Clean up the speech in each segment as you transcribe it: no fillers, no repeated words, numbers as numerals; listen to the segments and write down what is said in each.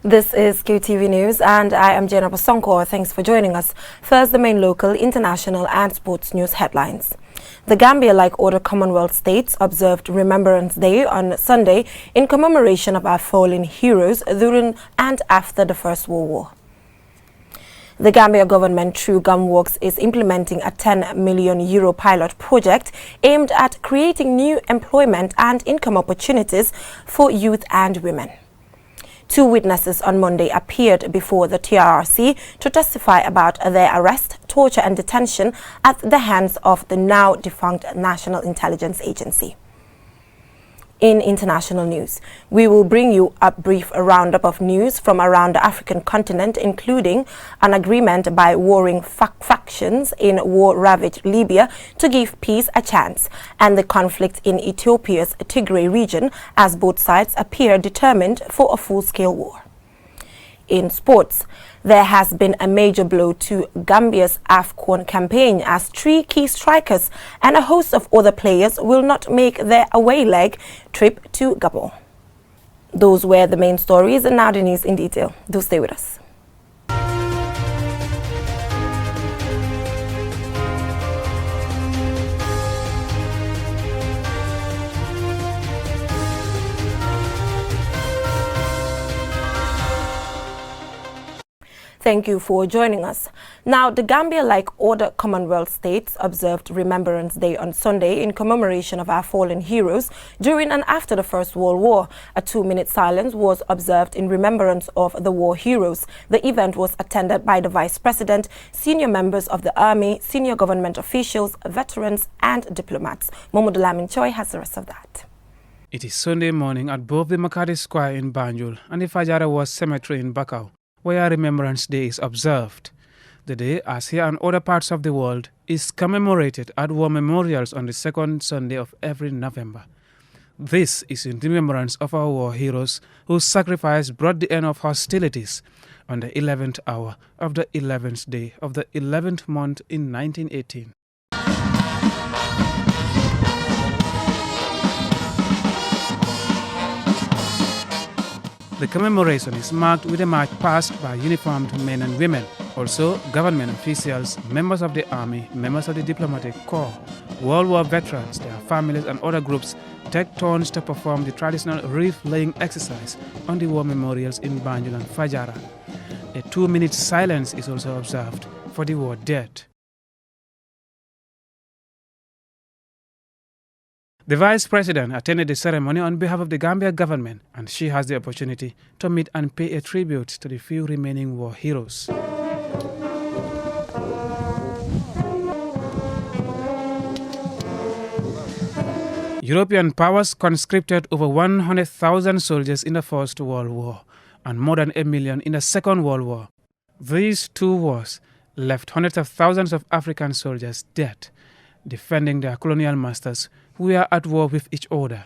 This is Qtv News and I am Jenna Basonko. Thanks for joining us. First, the main local, international and sports news headlines. The Gambia, like other Commonwealth states, observed Remembrance Day on Sunday in commemoration of our fallen heroes during and after the First World War. The Gambia government, through Gamworks, is implementing a €10 million pilot project aimed at creating new employment and income opportunities for youth and women. Two witnesses on Monday appeared before the TRRC to testify about their arrest, torture and detention at the hands of the now defunct National Intelligence Agency. In international news, we will bring you a brief roundup of news from around the African continent, including an agreement by warring factions in war-ravaged Libya to give peace a chance, and the conflict in Ethiopia's Tigray region as both sides appear determined for a full-scale war. In sports, there has been a major blow to Gambia's AFCON campaign as three key strikers and a host of other players will not make their away leg trip to Gabon. Those were the main stories, and now the news in detail. Do stay with us. Thank you for joining us. Now, the Gambia, like other Commonwealth states, observed Remembrance Day on Sunday in commemoration of our fallen heroes during and after the First World War. A 2-minute silence was observed in remembrance of the war heroes. The event was attended by the Vice President, senior members of the Army, senior government officials, veterans and diplomats. Momodu Lamin Choi has the rest of that. It is Sunday morning at both the Makati Square in Banjul and the Fajara War Cemetery in Bakau, where Remembrance Day is observed. The day, as here and other parts of the world, is commemorated at war memorials on the second Sunday of every November. This is in remembrance of our war heroes whose sacrifice brought the end of hostilities on the 11th hour of the 11th day of the 11th month in 1918. The commemoration is marked with a march past by uniformed men and women, also government officials, members of the army, members of the diplomatic corps, World War veterans, their families and other groups take turns to perform the traditional wreath-laying exercise on the war memorials in Banjul and Fajara. A 2-minute silence is also observed for the war dead. The Vice President attended the ceremony on behalf of the Gambia government, and she has the opportunity to meet and pay a tribute to the few remaining war heroes. European powers conscripted over 100,000 soldiers in the First World War and more than 1 million in the Second World War. These two wars left hundreds of thousands of African soldiers dead, defending their colonial masters who were at war with each other.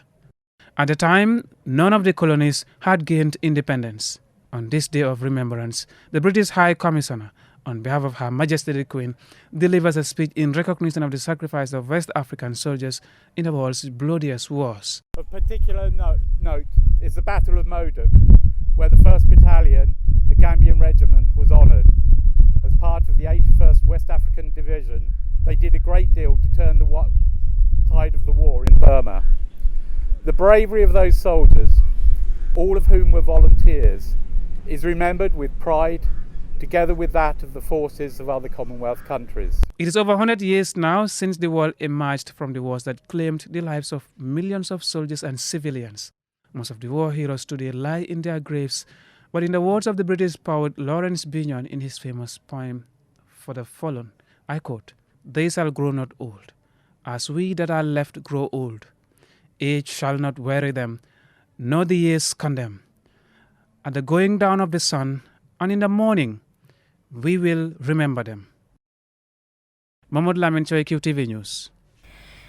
At the time, none of the colonies had gained independence. On this day of remembrance, the British High Commissioner, on behalf of Her Majesty the Queen, delivers a speech in recognition of the sacrifice of West African soldiers in the world's bloodiest wars. Of particular note is the Battle of Modoc, where the 1st Battalion, the Gambian Regiment, was honoured. As part of the 81st West African Division, they did a great deal to turn the tide of the war in Burma. The bravery of those soldiers, all of whom were volunteers, is remembered with pride, together with that of the forces of other Commonwealth countries. It is over 100 years now since the world emerged from the wars that claimed the lives of millions of soldiers and civilians. Most of the war heroes today lie in their graves, but in the words of the British poet Lawrence Binyon in his famous poem For the Fallen, I quote, "They shall grow not old, as we that are left grow old. Age shall not weary them, nor the years condemn. At the going down of the sun, and in the morning, we will remember them." Momodu Lamin Choi, Qtv News.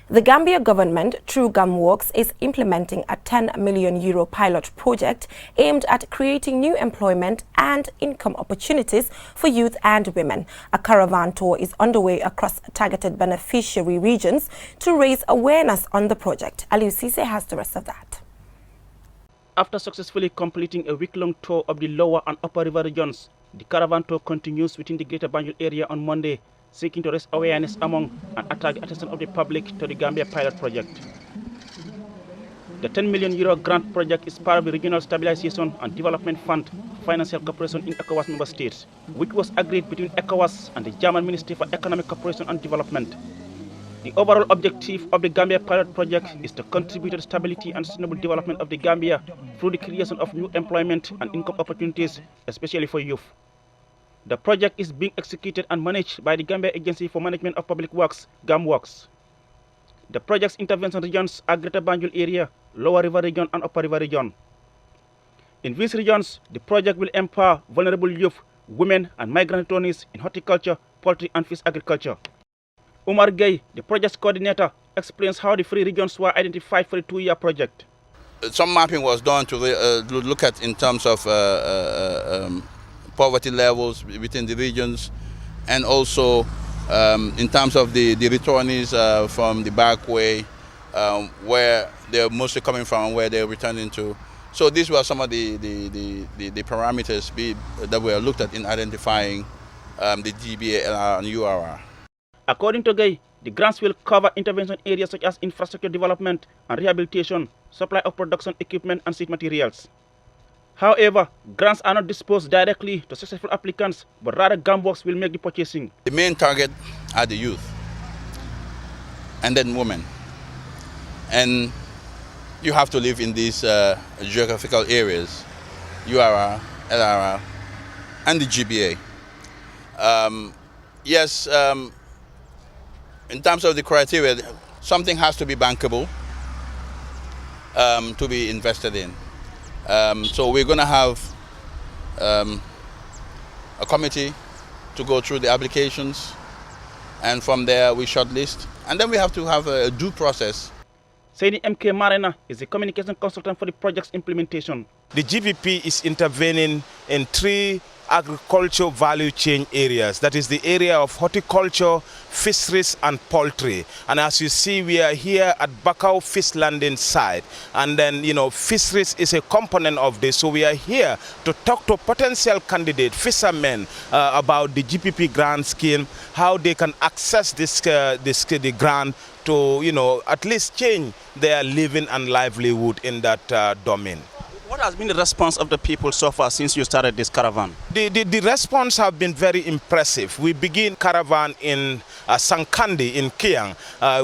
The Gambia government, through Gamworks, is implementing a €10 million pilot project aimed at creating new employment and income opportunities for youth and women. A caravan tour is underway across targeted beneficiary regions to raise awareness on the project. Aliu Sise has the rest of that. After successfully completing a week-long tour of the lower and upper river regions, the caravan tour continues within the Greater Banjul area on Monday, seeking to raise awareness among and attract the attention of the public to the Gambia pilot project. The €10 million grant project is part of the Regional Stabilization and Development Fund for Financial Cooperation in ECOWAS member states, which was agreed between ECOWAS and the German Ministry for Economic Cooperation and Development. The overall objective of the Gambia pilot project is to contribute to the stability and sustainable development of the Gambia through the creation of new employment and income opportunities, especially for youth. The project is being executed and managed by the Gambia Agency for Management of Public Works, GAMWorks. The project's intervention regions are Greater Banjul area, Lower River Region and Upper River Region. In these regions, the project will empower vulnerable youth, women and migrant returnees in horticulture, poultry and fish agriculture. Umar Gay, the project's coordinator, explains how the three regions were identified for the 2-year project. Some mapping was done to look at in terms of poverty levels within the regions, and also in terms of the returnees from the back way, where they're mostly coming from, where they're returning to. So these were some of the parameters that were looked at in identifying the GBA, LR, and URR. According to Gay, the grants will cover intervention areas such as infrastructure development and rehabilitation, supply of production equipment and seed materials. However, grants are not dispersed directly to successful applicants, but rather GAMWorks will make the purchasing. The main target are the youth, and then women. And you have to live in these geographical areas, URR, LRR, and the GBA. Yes, in terms of the criteria, something has to be bankable to be invested in. So we're going to have a committee to go through the applications, and from there we shortlist, and then we have to have a due process. Saini MK Marina is a communication consultant for the project's implementation. The GPP is intervening in 3 agriculture value chain areas. That is the area of horticulture, fisheries and poultry. And as you see, we are here at Bakau Fish Landing site. And then, fisheries is a component of this. So we are here to talk to potential candidate fishermen about the GPP grant scheme, how they can access the grant to, at least change their living and livelihood in that domain. What has been the response of the people so far since you started this caravan? The response have been very impressive. We begin caravan in Sankandi in Kiang.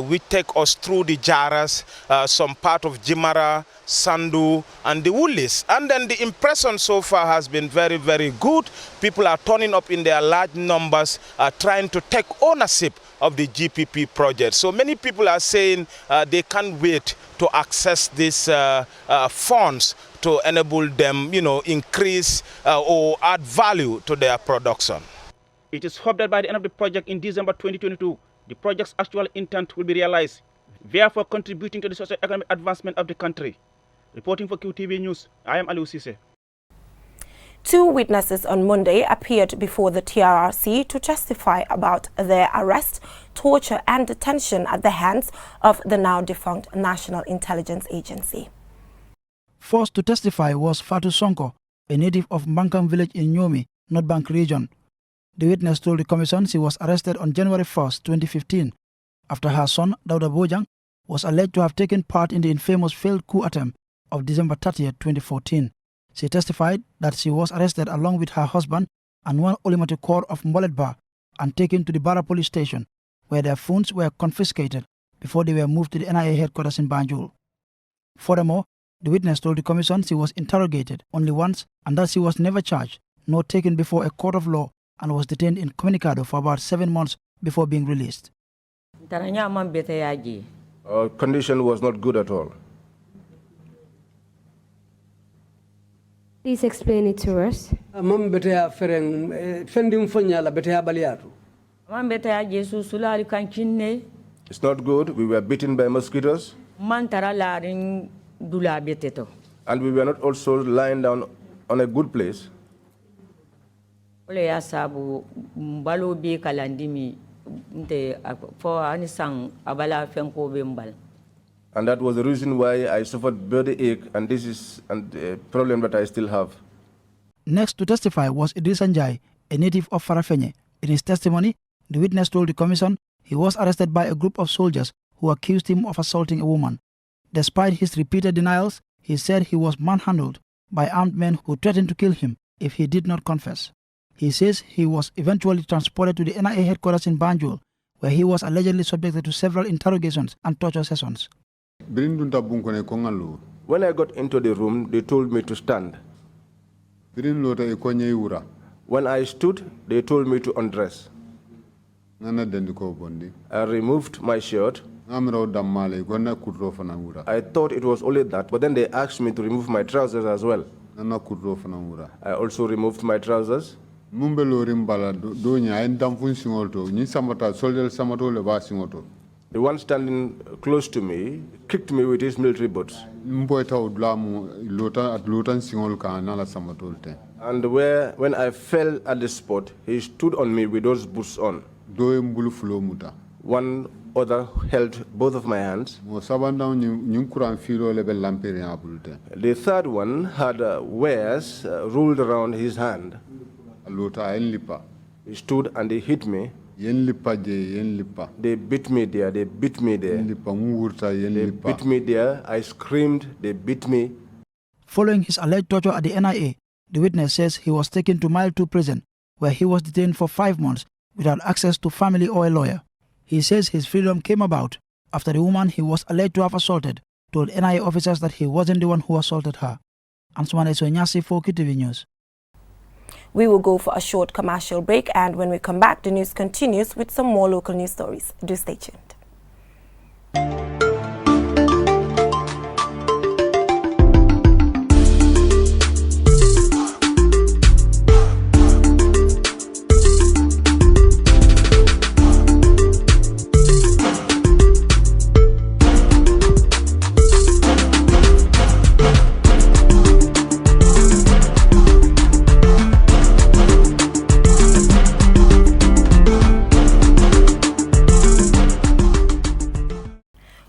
We take us through the Jaras, some part of Jimara, Sandu and the Woolies. And then the impression so far has been very, very good. People are turning up in their large numbers, trying to take ownership of the GPP project. So many people are saying they can't wait to access these funds to enable them, increase or add value to their production. It is hoped that by the end of the project in December 2022, the project's actual intent will be realized, therefore contributing to the socio-economic advancement of the country. Reporting for Qtv News, I am Aliou Cissé. 2 witnesses on Monday appeared before the TRRC to testify about their arrest, torture and detention at the hands of the now defunct National Intelligence Agency. First to testify was Fatu Sonko, a native of Mbankam village in Nyomi, North Bank region. The witness told the commission she was arrested on January 1, 2015, after her son, Dauda Bojang, was alleged to have taken part in the infamous failed coup attempt of December 30, 2014. She testified that she was arrested along with her husband and one Olimati Kor of Mboletba and taken to the Bara police station, where their phones were confiscated before they were moved to the NIA headquarters in Banjul. Furthermore, the witness told the commission she was interrogated only once and that she was never charged nor taken before a court of law and was detained in Comunicado for about 7 months before being released. Our condition was not good at all. Please explain it to us. It's not good. We were bitten by mosquitoes. And And we were not also lying down on a good place. And that was the reason why I suffered body ache, and this is a problem that I still have. Next to testify was Idris Anjai, a native of Farafenye. In his testimony, the witness told the commission he was arrested by a group of soldiers who accused him of assaulting a woman. Despite his repeated denials, he said he was manhandled by armed men who threatened to kill him if he did not confess. He says he was eventually transported to the NIA headquarters in Banjul, where he was allegedly subjected to several interrogations and torture sessions. When I got into the room, they told me to stand. When I stood, they told me to undress. I removed my shirt. I thought it was only that, but then they asked me to remove my trousers as well. I also removed my trousers. The one standing close to me kicked me with his military boots. And when I fell at the spot, he stood on me with those boots on. One other held both of my hands. The third one had wires rolled around his hand. He stood and he hit me. They beat me there, they beat me there. They beat me there, I screamed, they beat me. Following his alleged torture at the NIA, the witness says he was taken to Mile 2 prison, where he was detained for 5 months without access to family or a lawyer. He says his freedom came about after the woman he was alleged to have assaulted told NIA officers that he wasn't the one who assaulted her. Ansumane Sonyasi for Qtv News. We will go for a short commercial break, and when we come back, the news continues with some more local news stories. Do stay tuned.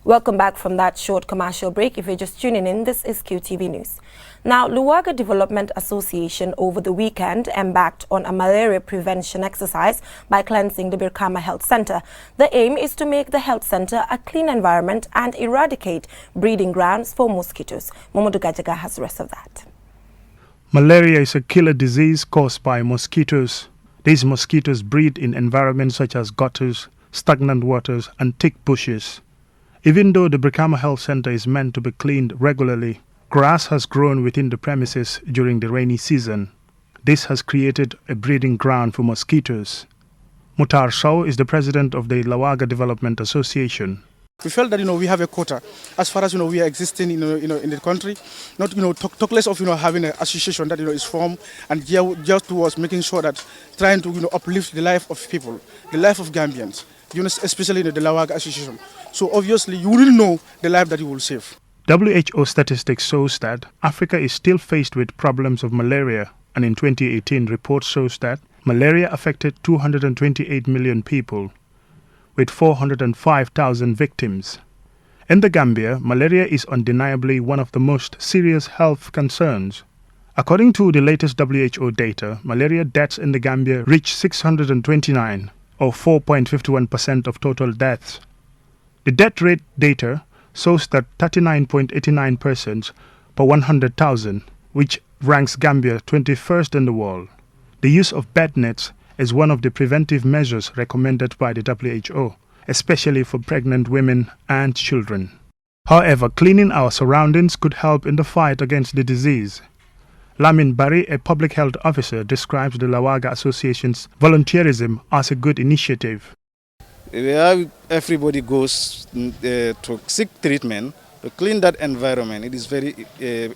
Welcome back from that short commercial break. If you're just tuning in, this is QTV News. Now, Luwaga Development Association over the weekend embarked on a malaria prevention exercise by cleansing the Birkama Health Center. The aim is to make the health center a clean environment and eradicate breeding grounds for mosquitoes. Momodu Gajaga has the rest of that. Malaria is a killer disease caused by mosquitoes. These mosquitoes breed in environments such as gutters, stagnant waters, and thick bushes. Even though the Birkama Health Center is meant to be cleaned regularly, grass has grown within the premises during the rainy season. This has created a breeding ground for mosquitoes. Mutar Sow is the president of the Luwaga Development Association. We felt that we have a quota as far as we are existing in the country. Not talk less of having an association that is formed and just towards making sure that trying to uplift the life of people, the life of Gambians. Especially in the Luwaga Association. So obviously you will know the life that you will save. WHO statistics shows that Africa is still faced with problems of malaria, and in 2018 report shows that malaria affected 228 million people, with 405,000 victims. In the Gambia, malaria is undeniably one of the most serious health concerns. According to the latest WHO data, malaria deaths in the Gambia reached 629, or 4.51% of total deaths. The death rate data shows that 39.89 persons per 100,000, which ranks Gambia 21st in the world. The use of bed nets is one of the preventive measures recommended by the WHO, especially for pregnant women and children. However, cleaning our surroundings could help in the fight against the disease. Lamin Bari, a public health officer, describes the Luwaga Association's volunteerism as a good initiative. Where everybody goes to seek treatment, to clean that environment, it is very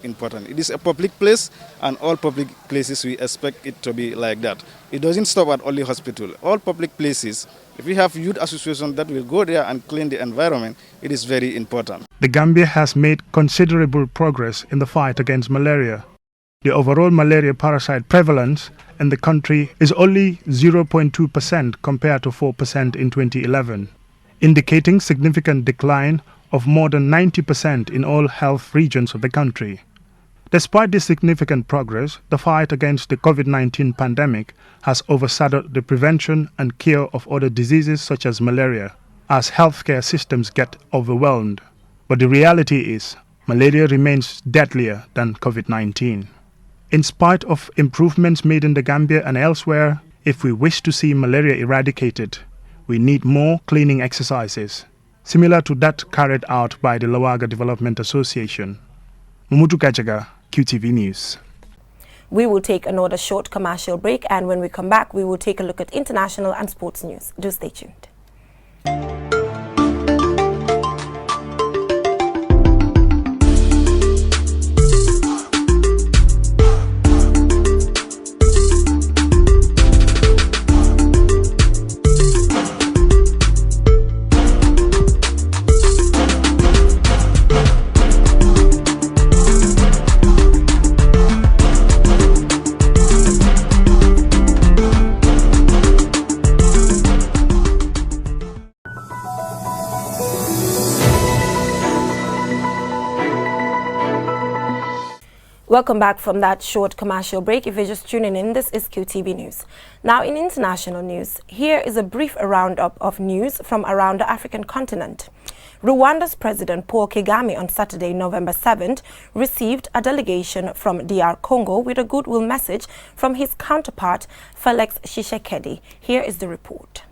important. It is a public place, and all public places we expect it to be like that. It doesn't stop at only hospital. All public places, if we have youth associations that will go there and clean the environment, it is very important. The Gambia has made considerable progress in the fight against malaria. The overall malaria parasite prevalence in the country is only 0.2% compared to 4% in 2011, indicating significant decline of more than 90% in all health regions of the country. Despite this significant progress, the fight against the COVID-19 pandemic has overshadowed the prevention and cure of other diseases such as malaria, as healthcare systems get overwhelmed. But the reality is, malaria remains deadlier than COVID-19. In spite of improvements made in the Gambia and elsewhere, if we wish to see malaria eradicated, we need more cleaning exercises, similar to that carried out by the Lawaga Development Association. Mumutu Kajaga, Qtv News. We will take another short commercial break, and when we come back, we will take a look at international and sports news. Do stay tuned. Welcome back from that short commercial break. If you're just tuning in, this is QTV News. Now, in international news, here is a brief roundup of news from around the African continent. Rwanda's President Paul Kagame on Saturday, November 7th, received a delegation from DR Congo with a goodwill message from his counterpart, Felix Tshisekedi. Here is the report.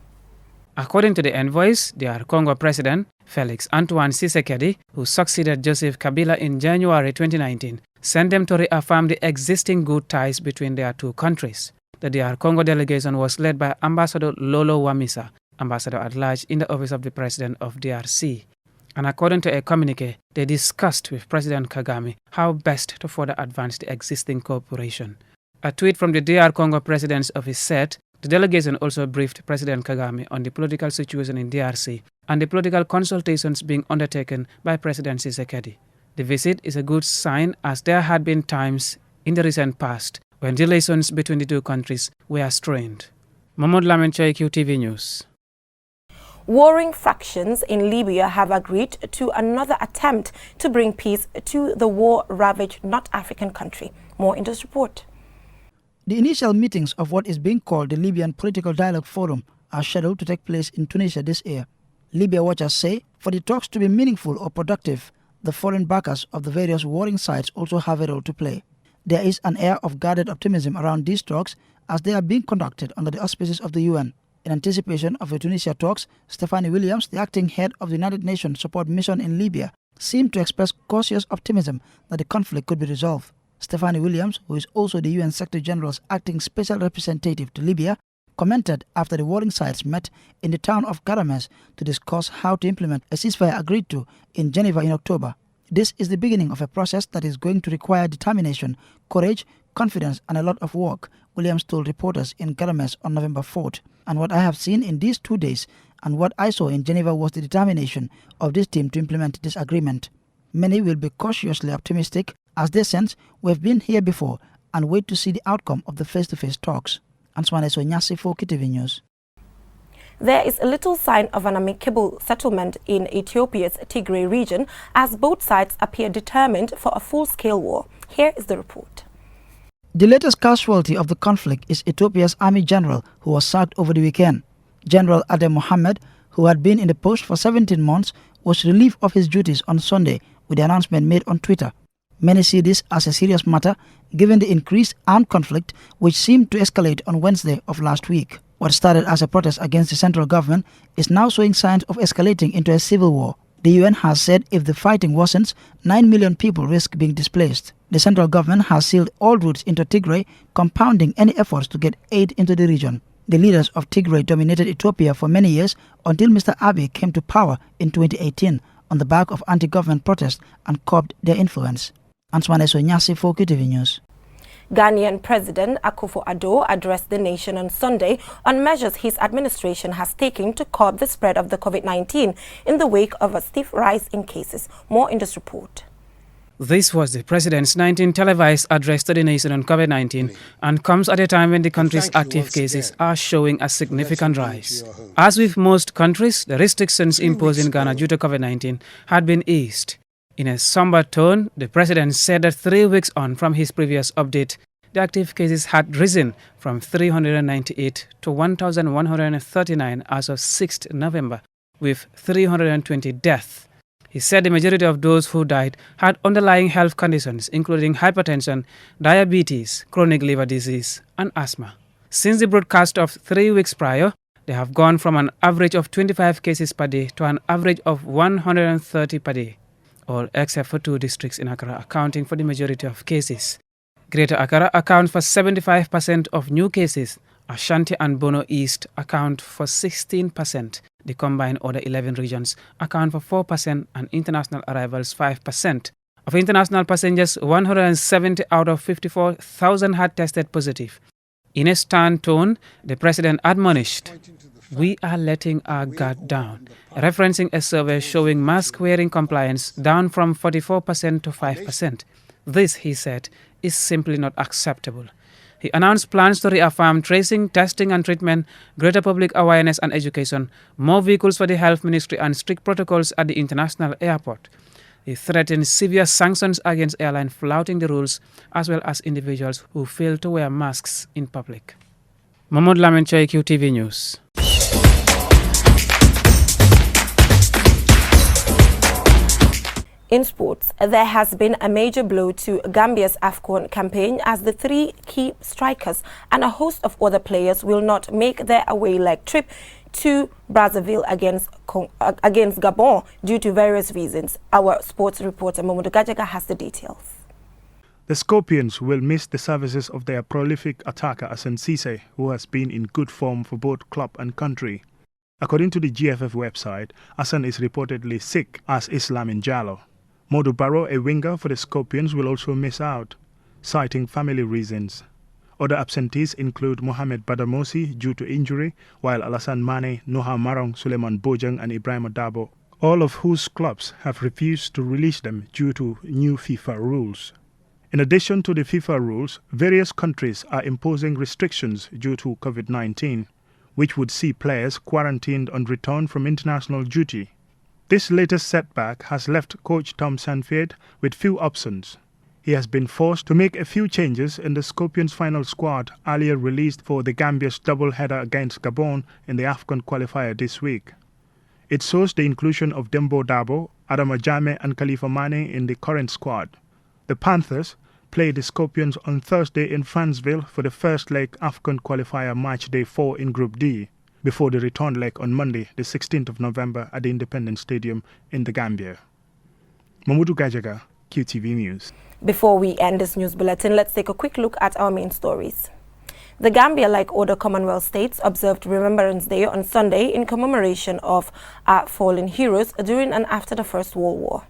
According to the envoys, DR Congo President Felix Antoine Tshisekedi, who succeeded Joseph Kabila in January 2019, sent them to reaffirm the existing good ties between their two countries. The DR Congo delegation was led by Ambassador Lolo Wamisa, Ambassador at large in the office of the President of DRC. And according to a communique, they discussed with President Kagame how best to further advance the existing cooperation. A tweet from the DR Congo President's office said, the delegation also briefed President Kagame on the political situation in DRC and the political consultations being undertaken by President Tshisekedi. The visit is a good sign, as there had been times in the recent past when relations between the two countries were strained. Mahmoud Lamin Choi, QTV News. Warring factions in Libya have agreed to another attempt to bring peace to the war-ravaged North African country. More in this report. The initial meetings of what is being called the Libyan Political Dialogue Forum are scheduled to take place in Tunisia this year. Libya watchers say for the talks to be meaningful or productive, the foreign backers of the various warring sides also have a role to play. There is an air of guarded optimism around these talks as they are being conducted under the auspices of the UN. In anticipation of the Tunisia talks, Stephanie Williams, the acting head of the United Nations Support Mission in Libya, seemed to express cautious optimism that the conflict could be resolved. Stephanie Williams, who is also the UN Secretary General's acting special representative to Libya, commented after the warring sides met in the town of Garames to discuss how to implement a ceasefire agreed to in Geneva in October. This is the beginning of a process that is going to require determination, courage, confidence and a lot of work, Williams told reporters in Garames on November 4th. And what I have seen in these 2 days and what I saw in Geneva was the determination of this team to implement this agreement. Many will be cautiously optimistic as they sense we've been here before and wait to see the outcome of the face-to-face talks. Answane Sonyasi for Qtv News. There is a little sign of an amicable settlement in Ethiopia's Tigray region as both sides appear determined for a full-scale war. Here is the report. The latest casualty of the conflict is Ethiopia's army general who was sacked over the weekend. General Adem Mohammed, who had been in the post for 17 months, was relieved of his duties on Sunday with the announcement made on Twitter. Many see this as a serious matter given the increased armed conflict which seemed to escalate on Wednesday of last week. What started as a protest against the central government is now showing signs of escalating into a civil war. The UN has said if the fighting worsens, 9 million people risk being displaced. The central government has sealed all routes into Tigray, compounding any efforts to get aid into the region. The leaders of Tigray dominated Ethiopia for many years until Mr. Abiy came to power in 2018 on the back of anti-government protests and curbed their influence. Answane Sonyasi for Qtv News. Ghanaian President Akufo-Addo addressed the nation on Sunday on measures his administration has taken to curb the spread of the COVID-19 in the wake of a steep rise in cases. More in this report. This was the president's 19th televised address to the nation on COVID-19 and comes at a time when the country's active cases are showing a significant rise. As with most countries, the restrictions imposed in Ghana due to COVID-19 had been eased. In a somber tone, the president said that 3 weeks on from his previous update, the active cases had risen from 398 to 1,139 as of 6th November, with 320 deaths. He said the majority of those who died had underlying health conditions, including hypertension, diabetes, chronic liver disease, and asthma. Since the broadcast of 3 weeks prior, they have gone from an average of 25 cases per day to an average of 130 per day, all except for 2 districts in Accra accounting for the majority of cases. Greater Accra accounts for 75% of new cases. Ashanti and Bono East account for 16%. The combined other 11 regions account for 4% and international arrivals 5%. Of international passengers, 170 out of 54,000 had tested positive. In a stern tone, the president admonished, "We are letting our guard down," referencing a survey showing mask-wearing compliance down from 44% to 5%. This, he said, is simply not acceptable. He announced plans to reaffirm tracing, testing and treatment, greater public awareness and education, more vehicles for the health ministry and strict protocols at the international airport. He threatened severe sanctions against airlines flouting the rules as well as individuals who fail to wear masks in public. Mahmoud Lamin Choi, QTV News. In sports, there has been a major blow to Gambia's AFCON campaign as the 3 key strikers and a host of other players will not make their away leg trip to Brazzaville against Gabon due to various reasons. Our sports reporter Mamadou Gajaga has the details. The Scorpions will miss the services of their prolific attacker Hassan Cisse, who has been in good form for both club and country. According to the GFF website, Hassan is reportedly sick, as is Lamin Jallow. Modu Barrow, a winger for the Scorpions, will also miss out, citing family reasons. Other absentees include Mohamed Badamosi due to injury, while Alassane Mane, Noha Marong, Suleiman Bojang and Ibrahim Dabo, all of whose clubs have refused to release them due to new FIFA rules. In addition to the FIFA rules, various countries are imposing restrictions due to COVID-19, which would see players quarantined on return from international duty. This latest setback has left coach Tom Sanfield with few options. He has been forced to make a few changes in the Scorpions final squad earlier released for the Gambia's double-header against Gabon in the AFCON qualifier this week. It shows the inclusion of Dembo Dabo, Adama Jame and Khalifa Mane in the current squad. The Panthers play the Scorpions on Thursday in Franceville for the first leg AFCON qualifier match day 4 in Group D, before the return leg on Monday, the 16th of November at the Independence Stadium in the Gambia. Mamadou Gajaga, QTV News. Before we end this news bulletin, let's take a quick look at our main stories. The Gambia, like other Commonwealth states, observed Remembrance Day on Sunday in commemoration of our fallen heroes during and after the First World War.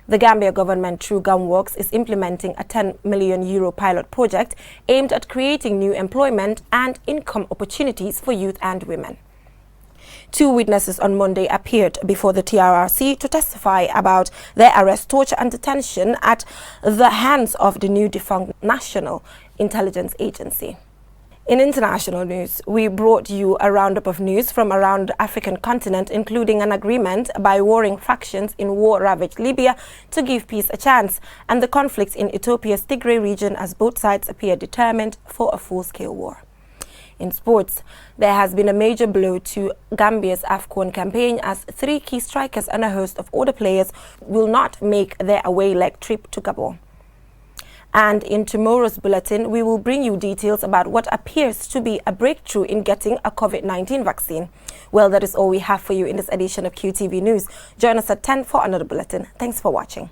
The Gambia government, through GAMWorks, is implementing a €10 million pilot project aimed at creating new employment and income opportunities for youth and women. 2 witnesses on Monday appeared before the TRRC to testify about their arrest, torture and detention at the hands of the new defunct National Intelligence Agency. In international news, we brought you a roundup of news from around the African continent, including an agreement by warring factions in war-ravaged Libya to give peace a chance, and the conflicts in Ethiopia's Tigray region as both sides appear determined for a full-scale war. In sports, there has been a major blow to Gambia's AFCON campaign as 3 key strikers and a host of other players will not make their away leg trip to Gabon. And in tomorrow's bulletin, we will bring you details about what appears to be a breakthrough in getting a COVID-19 vaccine. Well, that is all we have for you in this edition of QTV News. Join us at 10 for another bulletin. Thanks for watching.